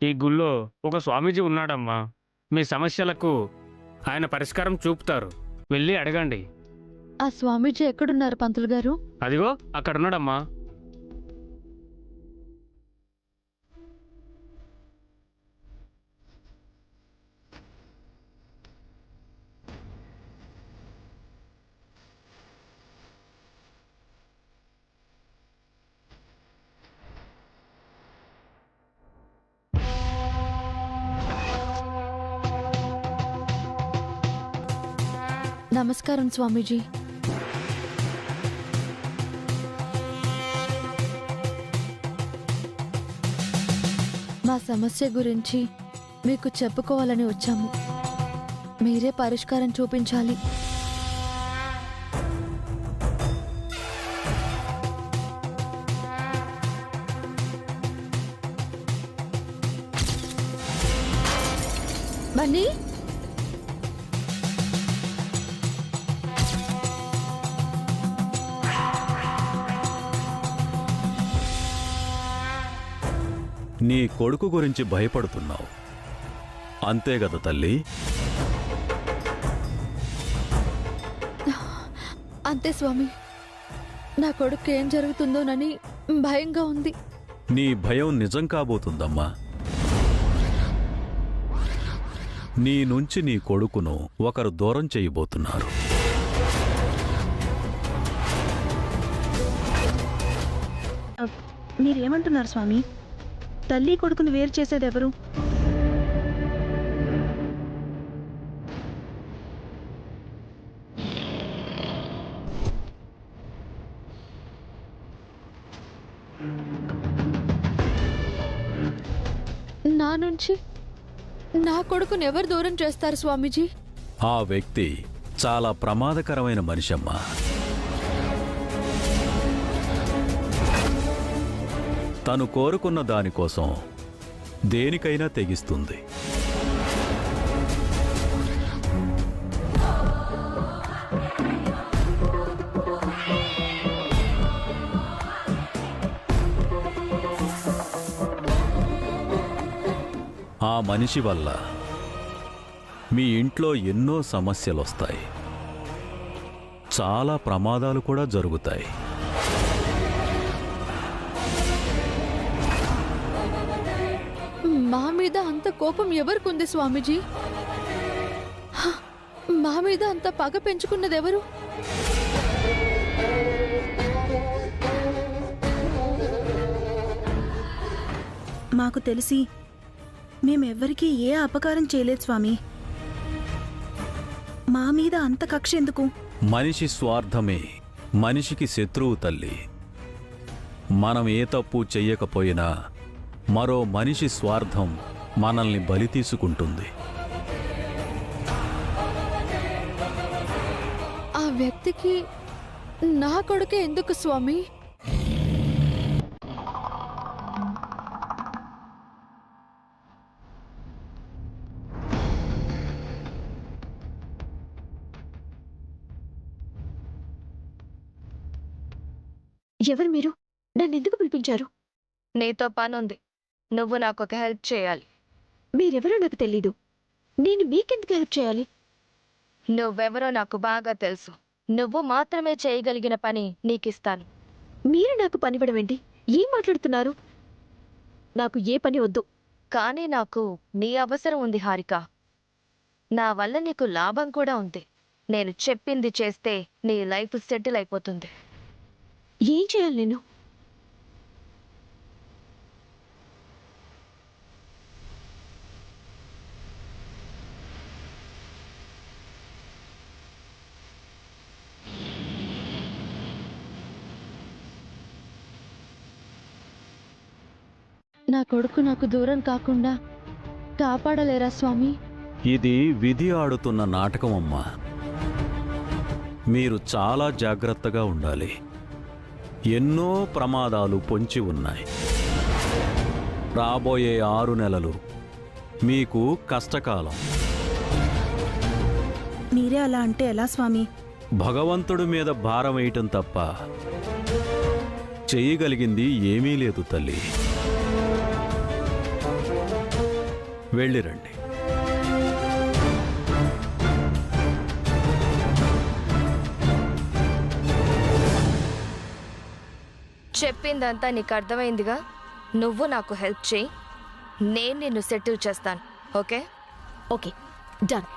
ఈ గుళ్ళో ఒక స్వామీజీ ఉన్నాడమ్మా. మీ సమస్యలకు ఆయన పరిష్కారం చూపుతారు. వెళ్ళి అడగండి. ఆ స్వామీజీ ఎక్కడున్నారు పంతులు గారు? అదిగో అక్కడున్నాడమ్మా. నమస్కారం స్వామీజీ. మా సమస్య గురించి మీకు చెప్పుకోవాలని వచ్చాము. మీరే పరిష్కారం చూపించాలి. బన్నీ, నీ కొడుకు గురించి భయపడుతున్నావు అంతే కదా తల్లి? అంతే స్వామి. నా కొడుకు ఏం జరుగుతుందోనని భయంగా ఉంది. నీ భయం నిజం కాబోతుందమ్మా. నీ నుంచి నీ కొడుకును ఒకరు దూరం చేయబోతున్నారు. మీరేమంటున్నారు స్వామి? తల్లి కొడుకును వేరు చేసేదెవరు? నా నుంచి నా కొడుకును ఎవరు దూరం చేస్తారు స్వామీజీ? ఆ వ్యక్తి చాలా ప్రమాదకరమైన మనిషమ్మా. తను కోరుకున్న దానికోసం దేనికైనా తెగిస్తుంది. ఆ మనిషి వల్ల మీ ఇంట్లో ఎన్నో సమస్యలొస్తాయి. చాలా ప్రమాదాలు కూడా జరుగుతాయి. మా మీద అంత కోపం ఎవరికుంది స్వామీజీ? మా మీద అంత పగ పెంచుకున్నదెవరు? మాకు తెలిసి మేమెవ్వరికీ ఏ అపకారం చేయలేదు స్వామి. మా మీద అంత కక్ష ఎందుకు? మనిషి స్వార్థమే మనిషికి శత్రువు తల్లి. మనం ఏ తప్పు చెయ్యకపోయినా మరో మనిషి స్వార్థం మనల్ని బలి తీసుకుంటుంది. ఆ వ్యక్తికి నా కొడుకే ఎందుకు స్వామి? ఎవరు మీరు? నన్ను ఎందుకు పిలిపించారు? నీతో పనుంది. నువ్వు నాకు ఒక హెల్ప్ చేయాలి. మీరెవరో నాకు తెలీదు. నేను మీకెందుకు హెల్ప్ చేయాలి? నువ్వెవరో నాకు బాగా తెలుసు. నువ్వు మాత్రమే చేయగలిగిన పని నీకిస్తాను. మీరు నాకు పనివ్వడం ఏంటి? ఏం మాట్లాడుతున్నారు? నాకు ఏ పని వద్దు. కానీ నాకు నీ అవసరం ఉంది హారిక. నా వల్ల నీకు లాభం కూడా ఉంది. నేను చెప్పింది చేస్తే నీ లైఫ్ సెటిల్ అయిపోతుంది. ఏం చేయాలి నేను? నా కొడుకు నాకు దూరం కాకుండా కాపాడలేరా స్వామి? ఇది విధి ఆడుతున్న నాటకమమ్మా. మీరు చాలా జాగ్రత్తగా ఉండాలి. ఎన్నో ప్రమాదాలు పొంచి ఉన్నాయి. రాబోయే 6 నెలలు మీకు కష్టకాలం. మీరే అలా అంటే ఎలా స్వామి? భగవంతుడి మీద భారం వేయటం తప్ప చేయగలిగింది ఏమీ లేదు తల్లి. వెళ్ళిరండి. చెప్పిందంతా నీకు అర్థమైందిగా. నువ్వు నాకు హెల్ప్ చేయి, నేను నిన్ను సెటిల్ చేస్తాను. ఓకే? Okay, done.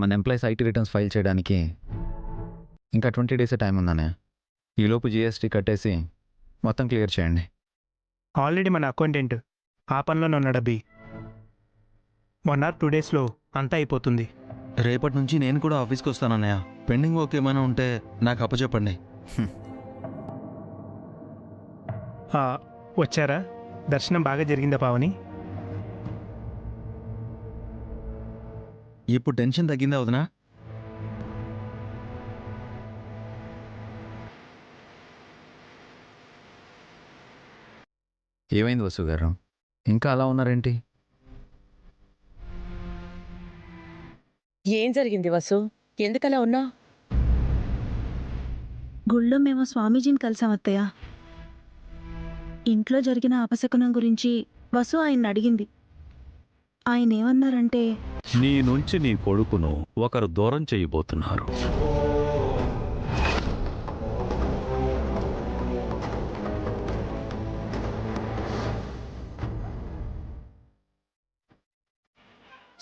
మన ఎంప్లాయీస్ ఐటీ రిటర్న్స్ ఫైల్ చేయడానికి ఇంకా 20 డేస్ టైం ఉందనే. ఈలోపు జిఎస్టీ కట్టేసి మొత్తం క్లియర్ చేయండి. ఆల్రెడీ మన అకౌంటెంట్ ఆ పనిలోనే ఉన్నాడు అభి. 1 or 2 డేస్లో అంతా అయిపోతుంది. రేపటి నుంచి నేను కూడా ఆఫీస్కి వస్తానన్నయ్య. పెండింగ్ వర్క్ ఏమైనా ఉంటే నాకు అప్పచెప్పండి. వచ్చారా? దర్శనం బాగా జరిగిందా పావని? ఇప్పుడు టెన్షన్ తగ్గిందా వదినా? ఏమైంది వసు గారు, ఇంకా అలా ఉన్నారేంటి? ఏం జరిగింది వసు? ఎందుకలా ఉన్నా? గుళ్ళో మేము స్వామీజీని కలిసాం అత్తయ్య. ఇంట్లో జరిగిన అపశకునం గురించి వసు ఆయన అడిగింది. ఆయన ఏమన్నారంటే, నీ నుంచి నీ కొడుకును ఒకరు దూరం చేయబోతున్నారు.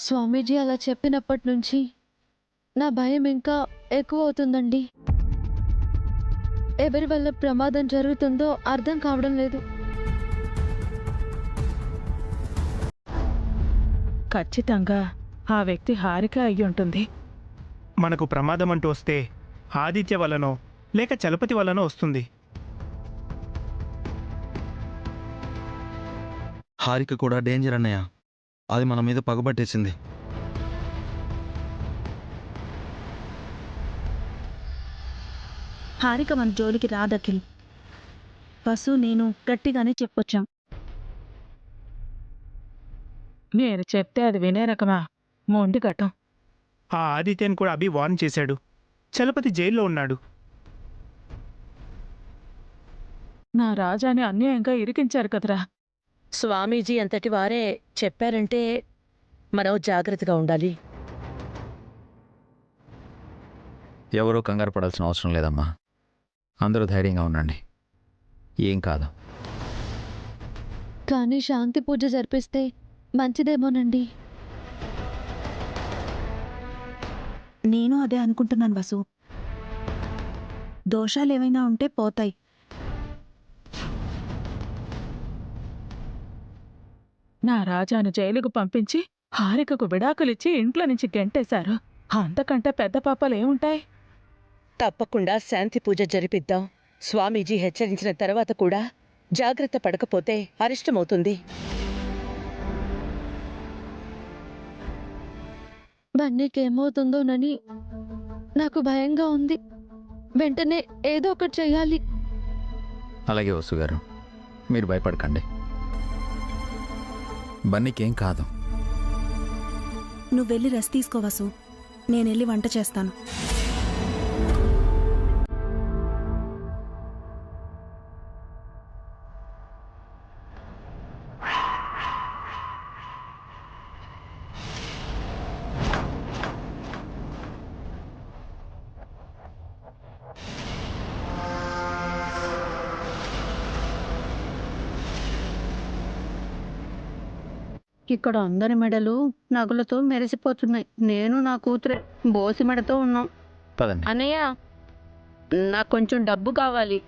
స్వామీజీ అలా చెప్పినప్పటి నుంచి నా భయం ఇంకా ఎక్కువ అవుతుందండి. ఎవరి వల్ల ప్రమాదం జరుగుతుందో అర్థం కావడం లేదు. ఖచ్చితంగా ఆ వ్యక్తి హారిక అయ్యి ఉంటుంది. మనకు ప్రమాదం అంటూ వస్తే ఆదిత్య వల్లనో లేక చలపతి వల్లనో వస్తుంది. హారిక కూడా డేంజర్ అన్నయ్య. అది మన మీద పగబట్టేసింది. హారిక మన జోలికి రాదఖిల్. వసు నేను గట్టిగానే చెప్పొచ్చాం. నేను చెప్తే అది వినే రకమా? మొండి ఘటం. ఆ ఆదిత్యని కూడా అభి వార్న్ చేశాడు. చలపతి జైల్లో ఉన్నాడు. నా రాజాని అన్యాయంగా ఇరికించారు కదరా. స్వామీజీ అంతటి వారే చెప్పారంటే మనం జాగ్రత్తగా ఉండాలి. ఎవరూ కంగారు పడాల్సిన అవసరం లేదమ్మా. అందరూ ధైర్యంగా ఉండండి, ఏం కాదు. కానీ శాంతి పూజ జరిపిస్తే మంచిదేమోనండి. నేను అదే అనుకుంటున్నాను వసు. దోషాలు ఏమైనా ఉంటే పోతాయి. నా రాజాను జైలుకు పంపించి హారికకు విడాకులిచ్చి ఇంట్లో నుంచి గెంటేశారు. అంతకంటే పెద్ద పాపాలు ఏముంటాయి? తప్పకుండా శాంతి పూజ జరిపిద్దాం. స్వామీజీ హెచ్చరించిన తర్వాత కూడా జాగ్రత్త పడకపోతే అరిష్టమవుతుంది. బన్నీకేమవుతుందోనని నాకు భయంగా ఉంది. వెంటనే ఏదో ఒకటి చెయ్యాలి. అలాగే వసు గారు, మీరు భయపడకండి. బన్నీకేం కాదు. నువ్వు వెళ్ళి రెస్ట్ తీసుకో వసు. నేను వెళ్ళి వంట చేస్తాను. ఇక్కడ అందరి మెడలు నగులతో మెరిసిపోతున్నాయి. నేను నా కూతురే బోసి మెడతో ఉన్నాం. పదండి. అన్నయ్య, నాకు కొంచెం డబ్బు కావాలి.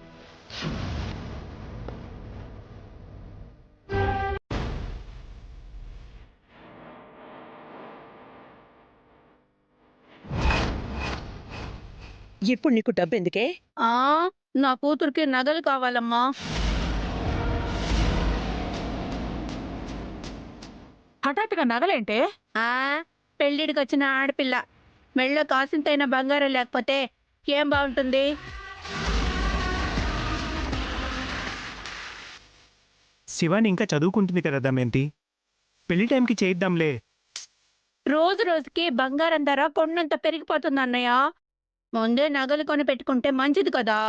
ఇప్పుడు నీకు డబ్బు ఎందుకే? నా కూతురికి నగలు కావాలమ్మా. హఠాత్తుగా నగలేంటే? పెళ్ళిడికి వచ్చిన ఆడపిల్ల మెళ్ళో కాసింతైన బంగారం లేకపోతే ఏం బాగుంటుంది? శివాని ఇంకా చదువుకుంటుంది కదా దమయంతి. పెళ్లి టైంకి చేయిద్దాంలే. రోజు రోజుకి బంగారం ధర కొండంత పెరిగిపోతుంది అన్నయ్య. ముందే నగలు కొని పెట్టుకుంటే మంచిది కదా.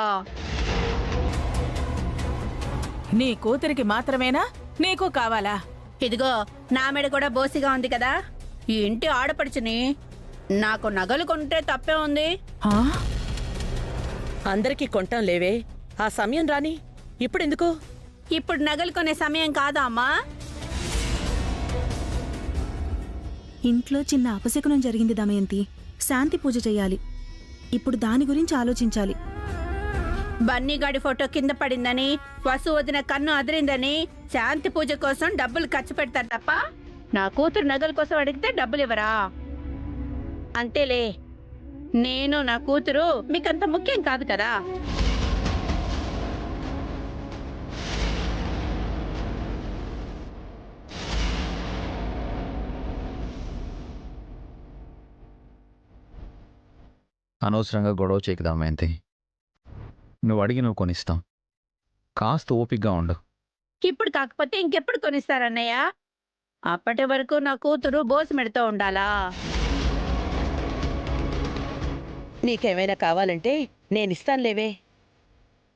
నీ కూతురికి మాత్రమేనా, నీకు కావాలా? ఇదిగో నా మెడ కూడా బోసిగా ఉంది కదా, ఈ ఇంటి ఆడపడుచుని. నాకు నగలు కొంటే తప్పే ఉంది. ఆ? అందరికీ కొంటాం లేవే, ఆ సమయం రాని. ఇప్పుడెందుకు? ఇప్పుడు నగలు కొనే సమయం కాదా అమ్మా? ఇంట్లో చిన్న అపశకునం జరిగింది దమయంతి. శాంతి పూజ చెయ్యాలి. ఇప్పుడు దాని గురించి ఆలోచించాలి. బన్నీగాడి ఫోటో కింద పడిందని, వసు వదిన కన్ను అదిరిందని శాంతి పూజ కోసం డబ్బులు ఖర్చు పెడతారు తప్ప నా కూతురు నగల కోసం అడిగితే డబ్బులు ఇవ్వరా? అంతేలే, నేను నా కూతురు మీకంత ముఖ్యం కాదు కదా. అనవసరంగా గొడవ చేయకు దమయంతి. నువ్వు అడిగి నువ్వు కొనిస్తాం. కాస్త ఓపిగ్గా ఉండు. ఇప్పుడు కాకపోతే ఇంకెప్పుడు కొనిస్తారన్నయ్య? అప్పటి వరకు నా కూతురు బోసి మెడతో ఉండాలా? నీకేమైనా కావాలంటే నేనిస్తానులేవే.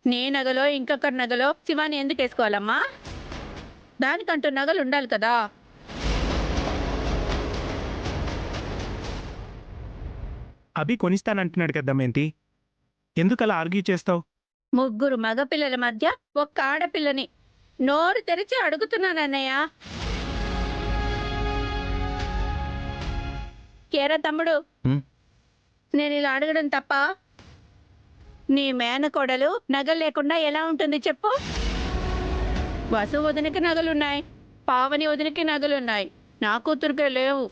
నీ నగలో ఇంకొకరి నగలో శివాని ఎందుకు వేసుకోవాలమ్మా? దానికంటూ నగలు ఉండాలి కదా. అభి కొనిస్తానంటున్నాడు కదా దమయంతి, ఎందుకలా ఆర్గ్యూ చేస్తావు? ముగ్గురు మగపిల్లల మధ్య ఒక్క ఆడపిల్లని నోరు తెరిచి అడుగుతున్నానన్నయ్య. కేరా తమ్ముడు, హ్మ్? నేను ఇలా అడగడం తప్ప? నీ మేనకోడలు నగలు లేకుండా ఎలా ఉంటుంది చెప్పు? వసు వదినకి నగలున్నాయి, పావని వదినకి నగలున్నాయి, నా కూతురుకే లేవు.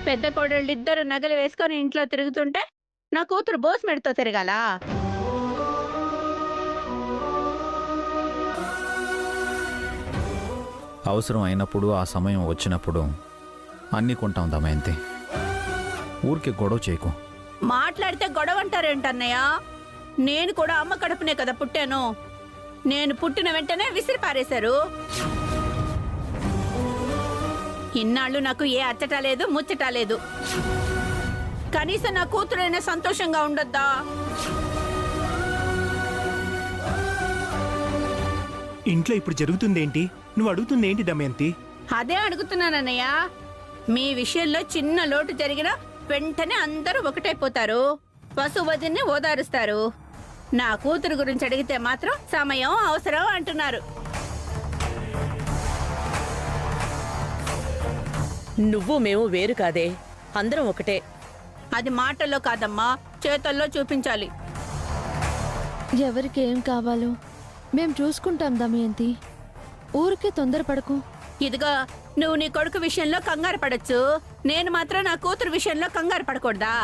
పెద్ద కోడళ్ళు ఇద్దరు నగలు వేసుకొని ఇంట్లో తిరుగుతుంటే నా కూతురు బోస్ మెడతో తిరగాల? అవసరం అయినప్పుడు, ఆ సమయం వచ్చినప్పుడు అన్నీ కొంటాం దమయంతి. ఊరికే గొడవ చేయకు. మాట్లాడితే గొడవ అంటారేంటన్నయ్య? నేను కూడా అమ్మ కడుపునే కదా పుట్టాను. నేను పుట్టిన వెంటనే విసిరి పారేశారు. ఇన్నాళ్ళు నాకు ఏ అచ్చట లేదు, ముచ్చట లేదు. కనీసం నా కూతురైనా సంతోషంగా ఉండొద్దా? ఇంట్లో ఇప్పుడు జరుగుతుందేంటి? నువ్వు అడుగుతుందేంటి దమయంతి? అదే అడుగుతున్నానన్నయ్య. మీ విషయంలో చిన్న లోటు జరిగినా వెంటనే అందరూ ఒకటైపోతారు, వసువదిని ఓదారుస్తారు. నా కూతురు గురించి అడిగితే మాత్రం సమయం అవసరం అంటున్నారు. నువ్వు మేము వేరు కాదే, అందరం ఒకటే. అది మాటల్లో కాదమ్మా, చేతల్లో చూపించాలి. ఎవరికి ఏం కావాలో మేం చూసుకుంటాం దమయంతి, ఊరికే తొందరపడకు. ఇదిగో, నువ్వు నీ కొడుకు విషయంలో కంగారు పడొచ్చు, నేను మాత్రం నా కూతురు విషయంలో కంగారు పడకూడదా?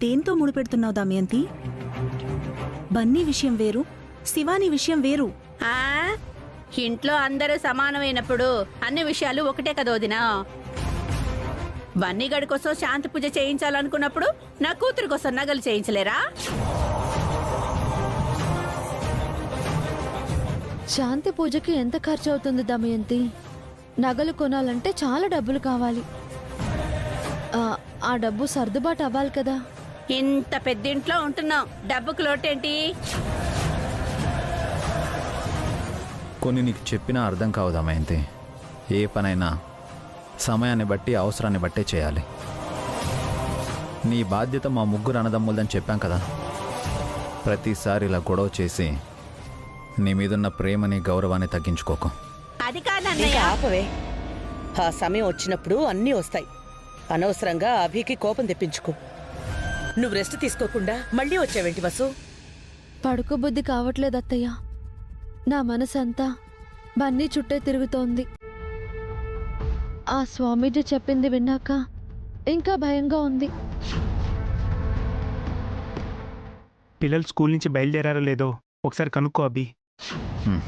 దేంతో ముడిపెడుతున్నావు దమయంతి? బన్నీ విషయం వేరు, శివాని విషయం వేరు. ఆ, ఇంట్లో అందరూ సమానమైనప్పుడు అన్ని విషయాలు ఒకటే కదా వదినా. బన్నీగడి కోసం శాంతి పూజ చేయించాలనుకున్నప్పుడు నా కూతురు కోసం నగలు చేయించలేరా? శాంతి పూజకి ఎంత ఖర్చు అవుతుంది దమయంతి? నగలు కొనాలంటే చాలా డబ్బులు కావాలి. ఆ డబ్బు సర్దుబాటు అవ్వాలి కదా. ఇంత పెద్దింట్లో ఉంటున్నాం, డబ్బుకు లోటేంటి? కొన్ని నీకు చెప్పినా అర్థం కావు దమయంతి. ఏ పనైనా సమయాన్ని బట్టి, అవసరాన్ని బట్టే చేయాలి. నీ బాధ్యత మా ముగ్గురు అన్నదమ్ములదని చెప్పాం కదా. ప్రతిసారి ఇలా గొడవ చేసి నీ మీదున్న ప్రేమని, గౌరవాన్ని తగ్గించుకోకు. అది ఇంకా కాదన్నయ్య. ఆపవే, ఆ సమయం వచ్చినప్పుడు అన్నీ వస్తాయి. అనవసరంగా అభికి కోపం తెప్పించుకో. నువ్వు రెస్ట్ తీసుకోకుండా మళ్ళీ వచ్చావేంటి వసు? పడుకోబుద్ధి కావట్లేదు అత్తయ్య. నా మనసంతా బన్నీ చుట్టే తిరుగుతోంది. ఆ స్వామీజీ చెప్పింది విన్నాక ఇంకా భయంగా ఉంది. పిల్లలు స్కూల్ నుంచి బయలుదేరారో లేదో ఒకసారి కనుక్కో అభి. హ్మ్.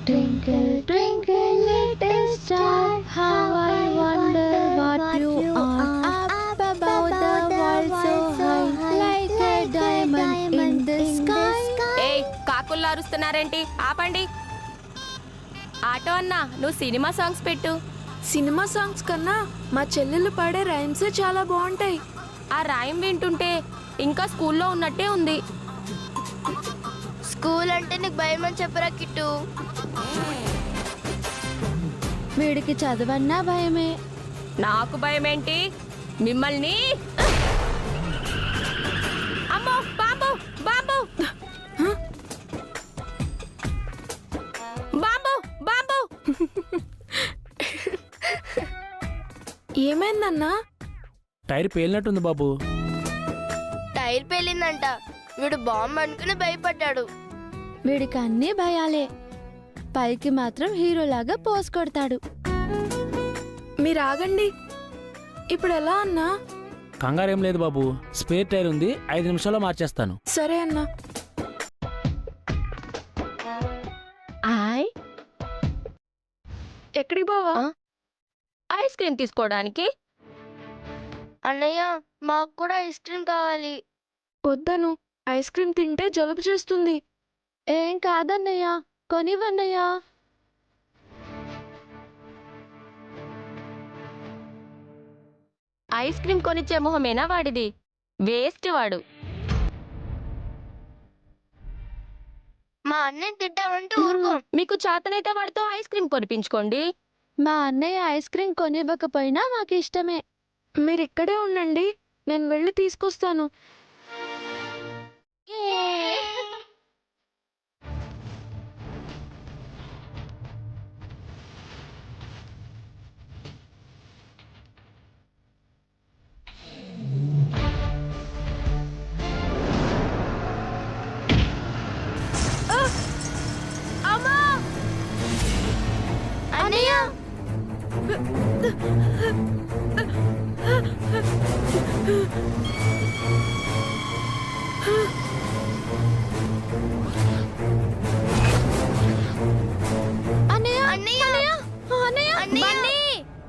Twinkle, twinkle, little star, how I wonder what you are. Up above the world so high, like a diamond in the sky. ఏయ్ కాకుల్లా అరుస్తున్నారేంటి? ఆపండి. ఆటో అన్నా, నువ్వు సినిమా సాంగ్స్ పెట్టు. సినిమా సాంగ్స్ కన్నా మా చెల్లెలు పాడే రైమ్సే చాలా బాగుంటాయి. ఆ రైమ్ వింటుంటే ఇంకా స్కూల్లో ఉన్నట్టే ఉంది. స్కూల్ అంటే నీకు భయం అని చెప్పరా కిట్టు? వీడికి చదవన్నా భయమే. నాకు భయం ఏంటి? మిమ్మల్ని. అమ్మో బాంబు బాంబు బాంబు బాంబు. ఏమైందన్నా? టైర్ పేలినట్టుంది బాబు. టైర్ పేలిందంట. వీడు బాంబు అనుకుని భయపడ్డాడు. వీడికి అన్నీ భయాలే, పైకి మాత్రం హీరోలాగా పోస్ కొడతాడు. మీరు ఆగండి. ఇప్పుడు ఎలా అన్నా? కంగారేం లేదు బాబు, స్పేర్ టైర్ ఉంది, 5 నిమిషాల్లో మార్చేస్తాను. సరే అన్నా. ఎక్కడికి బావా? ఐస్ క్రీమ్ తీసుకోవడానికి. అన్నయ్య మాకు కూడా ఐస్ క్రీమ్ కావాలి. వద్దను, ఐస్ క్రీమ్ తింటే జలుబు చేస్తుంది. ఏం కాదన్నయ్య, కొనివన్నయ్యా. ఐస్ క్రీమ్ కొనిచ్చే మొహమేనా వాడిది? వేస్ట్ వాడు. మా అన్నయ్య తింటామంటే ఊరుకో. మీకు చేతనైతే వాడితో ఐస్ క్రీమ్ కొనిపించుకోండి. మా అన్నయ్య ఐస్ క్రీమ్ కొనివ్వకపోయినా మాకు ఇష్టమే. మీరు ఇక్కడే ఉండండి, నేను వెళ్ళి తీసుకొస్తాను. అన్నయ్య అన్నయ్య అన్నయ్య అన్నయ్య బన్నీ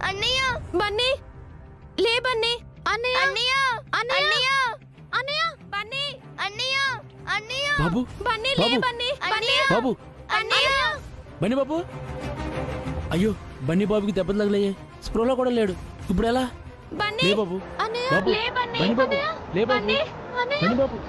అన్నయ్య బన్నీ లే బన్నీ. అన్నయ్య అన్నయ్య అన్నయ్య అన్నయ్య బన్నీ అన్నయ్య అన్నయ్య బాబు బన్నీ లే బాబు. బన్నీ. అన్నయ్య బాబు అన్నయ్య బన్నీ బాబు. అయ్యో బన్నీ బాబుకి దెబ్బలు తగిలాయి, స్ప్రోలో కూడా లేడు. ఇప్పుడు ఎలా? బన్నీ లే బాబు. అన్నయ్య బాబు లే బన్నీ. బన్నీ బాబు లే బాబు. బన్నీ బన్నీ బాబు.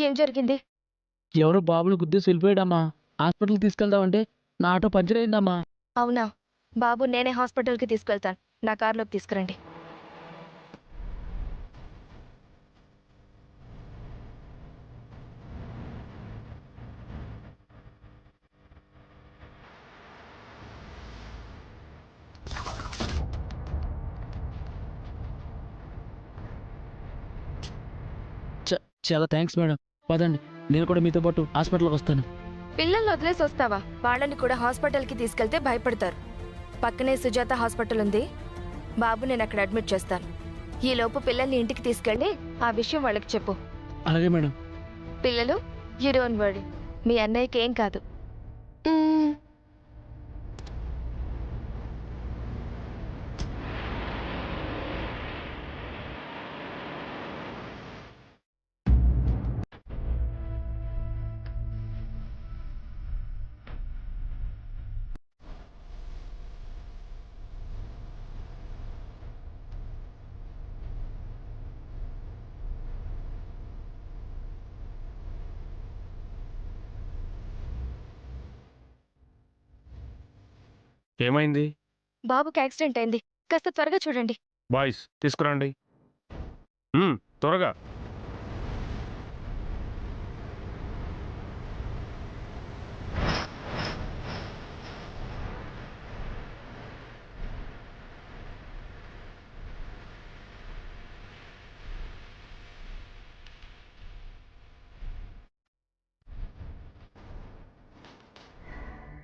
ఏం జరిగింది? ఎవరో బాబుని గుద్దేసి వెళ్ళిపోయాడమ్మా. హాస్పిటల్కి తీసుకెళ్దామంటే నా ఆటో పంచర్ అయిందమ్మా. అవునా? బాబు నేనే హాస్పిటల్కి తీసుకెళ్తాను. నా కార్లోకి తీసుకురండి. చాలా థ్యాంక్స్ మేడం. పదండి, నేను కూడా మీతో పాటు హాస్పిటల్కి వస్తాను. పిల్లల్ని వదిలేసి వస్తావా? వాళ్ళని కూడా హాస్పిటల్కి తీసుకెళ్తే భయపడతారు. పక్కనే సుజాత హాస్పిటల్ ఉంది. బాబు నేను అక్కడ అడ్మిట్ చేస్తాను. ఈలోపు పిల్లల్ని ఇంటికి తీసుకెళ్ళి ఆ విషయం వాళ్ళకి చెప్పు. అలాగే మేడం. పిల్లలు, యు డోంట్ వరీ, మీ అన్నయ్యకి ఏం కాదు. ఏమైంది? బాబుకి యాక్సిడెంట్ అయింది. కాస్త త్వరగా చూడండి. బాయ్స్ తీసుకురండి త్వరగా.